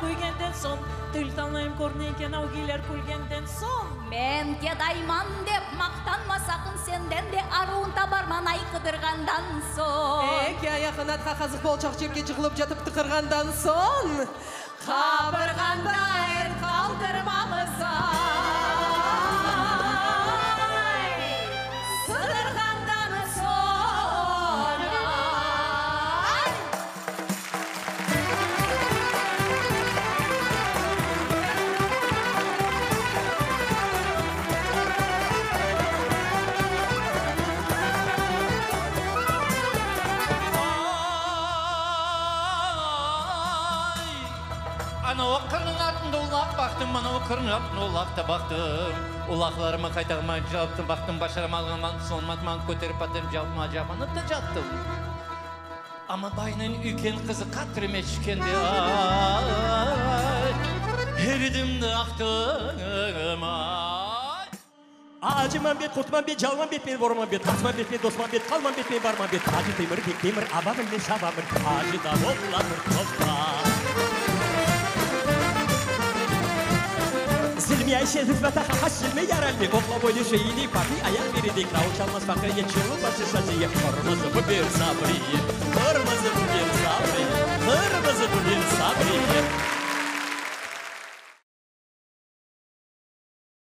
көйгенден сон. Тыл танайым көріне екен ау келер күлгенден сон. Мен кедайман деп мақтанма сақын сенден де аруын табарман ай қыдырғандан сон. Әке аяқын атқа қазық болчақ жерге жығылып жатып тықырғандан сон. Қабырғанда әр қалдырмамызай. Сыдырғандан сон. Ана оқырның артында улақ бақтым, ана оқырның артында улақ та бақтым. Улақларыма қайтағыма жауаптым, бақтым, башарам алғанман, сонматман көтеріп батырып жауапыма жаманып та жаттым. Ама байының үйкен қызы қатырыме түшкенде, ерідімді ақтым, Acımam bet, kurtmam bet, calmam bet, beni vormam bet, kaçmam bet, beni dostmam bet, kalmam bet, beni varmam bet. Acı demir, bek demir, abamın ne sabamın, acı da bollanır topla. Zilmi Ayşe hizmete haşilme yaralmi, kokla boylu şeyini papi, ayak veridik, ravuç almaz fakir, geçiyor başı sacıya. Kırmızı bu bir sabriye, kırmızı bu bir sabriye, kırmızı bu bir sabriye.